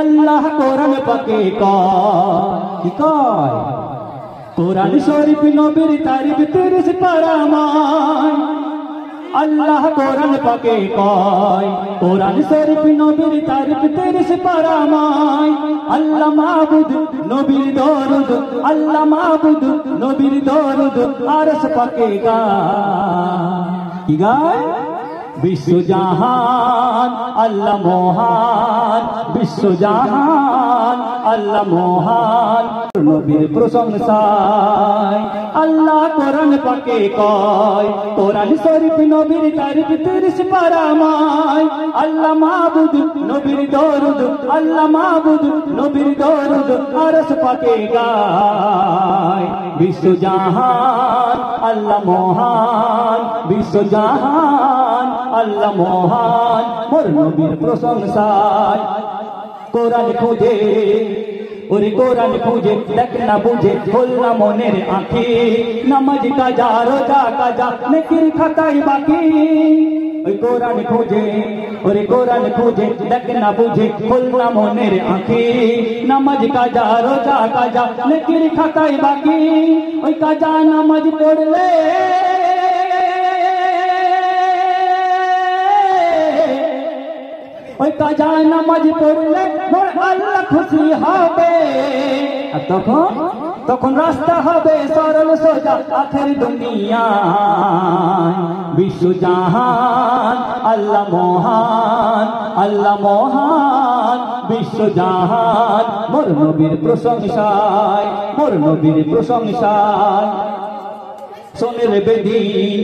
আল্লাহ কোরআন পাকে কয় কোরআন শরীফ নবীর তারিফ 30 পারামায় আল্লাহ কোরআন পাকে কয় কোরআন শরীফ নবীর তারিফ 30 পারামায় আল্লাহ মাবুদ নবীর দরুদ আল্লাহ মাবুদ নবীর দরুদ আরশ পাকে গায় বিশ্বজাহান আল্লাহ মহান বিশ্বজাহান আল্লাহ মহান নবীর প্রশংসায় আল্লাহ কোরআন পাকে কয় কোরআন শরীফ নবীর তারিফ 30 পারামায় আল্লাহ মাবুদ নবীর দরুদ আল্লাহ মাবুদ নবীর দরুদ আরশ পাকে গায় বিশ্বজাহান আল্লাহ মহান বিশ্বজাহান আল্লাহ মহান মোর নবীর প্রশংসায় কোরআন খুঁজে ওরে কোরআন খুঁজে দেখ না বুঝে খোল না মনের আঁখি নামাজ কাজা রোজা কাজা নেকির খাতায় বাকি ওই কোরআন খুঁজে ওরে কোরআন খুঁজে দেখ না বুঝে খোল না মনের আঁখি নামাজ কাজা রোজা কাজা নেকির খাতায় বাকি ওই কাজা নামাজ পড়লে ওই কাজা নামাজ পড়লে মোর আল্লাহ খুশি হবে আর তখন রাস্তা হবে সরল সোজা আখের দুনিয়া বিশ্বজাহান আল্লাহ মহান আল্লাহ মহান বিশ্বজাহান মোর নবীর প্রশংসায় মোর নবীর প্রশংসায় সোনের বেদিন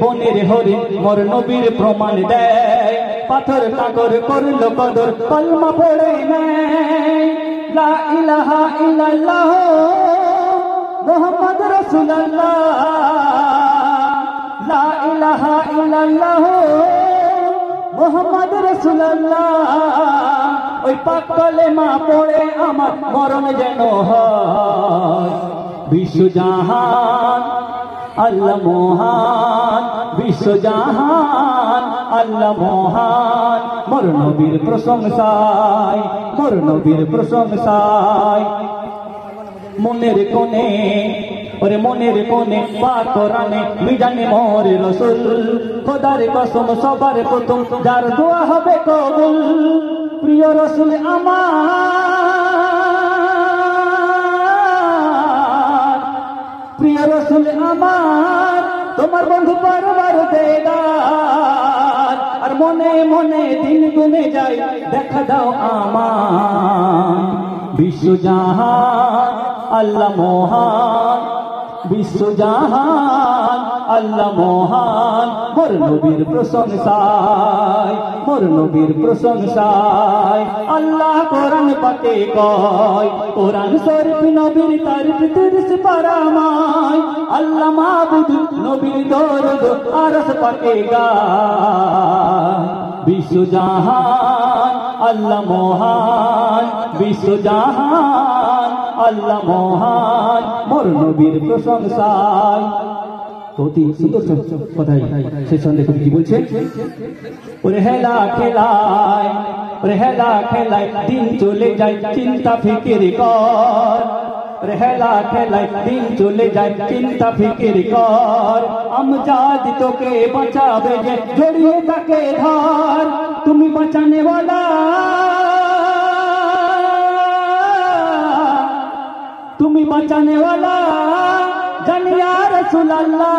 বনের হরিণ মোর নবীর প্রমাণ দেয় পাথর কাগর করল কদর কলমা পড়ে নেয় লা ইলাহা ইল্লাল্লাহ মুহাম্মদ রাসূলুল্লাহ লা ইলাহা ইল্লাল্লাহ মুহাম্মদ রাসূলুল্লাহ ওই পাক কলেমা পড়ে আমার মরণ যেন হয় বিশ্বজাহান আল্লাহ মহান বিশ্বজাহান আল্লাহ মহান মোর নবীর প্রশংসায় মোর নবীর প্রশংসায় মনের কোণে ওরে মনের কোণে পাক কোরআনে মিজানে মোর রাসূল খোদার কসম সবার প্রথম যার দোয়া হবে কবুল প্রিয় রাসূল আমার প্রিয় রাসূল আমার তোমার বন্ধু পরবার দেদার আর মনে মনে দিন গুনে যায় দেখা দাও আমার বিশ্বজাহান আল্লাহ মহান বিশ্বজাহান আল্লাহ মহান মোর নবীর প্রশংসায় মোর নবীর প্রশংসায় আল্লাহ কোরআন পাকে কয় কোরআন শরীফ নবীর তারিফ 30 পারামায় আল্লাহ মাবুদ নবীর দরুদ আরশ পাকে গায় বিশ্বজাহান আল্লাহ মহান বিশ্বজাহান আল্লাহ মহান মোর নবীর প্রশংসায় অতি সুন্দর কথাই সেই সন্দেহ কবি কি বলছে ওরে হেলা খেলায় দিন চলে যায় চিন্তা ফিকির কর ওরে হেলা খেলায় দিন চলে যায় চিন্তা ফিকির কর আমজাদ তোকে বাঁচাবে যে জড়িয়ে তাকে ধর তুমি বাঁচানে वाला তুমি বাঁচানে वाला জানিয়া রাসূলুল্লাহ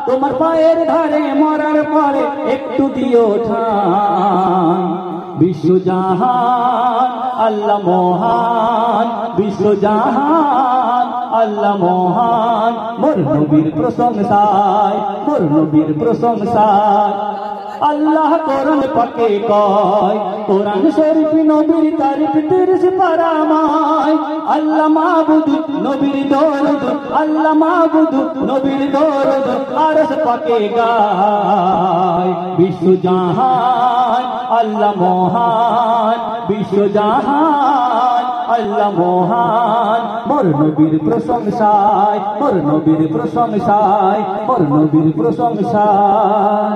তোমার পায়ের ধারে মরার পরে একটু দিও ঠাঁই বিশ্বজাহান আল্লাহ মহান বিশ্বজাহান আল্লাহ মহান মোর নবীর প্রশংসায় মোর নবীর প্রশংসায় আল্লাহ কোরআন পাকে কয় কোরআন শরীফ নবীর তারিফ 30 পারামায় আল্লাহ মাবুদ নবীর দরুদ আল্লাহ মাবুদ নবীর দরুদ আরশ পাকে গায় বিশ্বজাহান আল্লাহ মহান বিশ্বজাহান আল্লাহ মহান মোর নবীর প্রশংসায় মোর নবীর প্রশংসায় মোর নবীর প্রশংসায়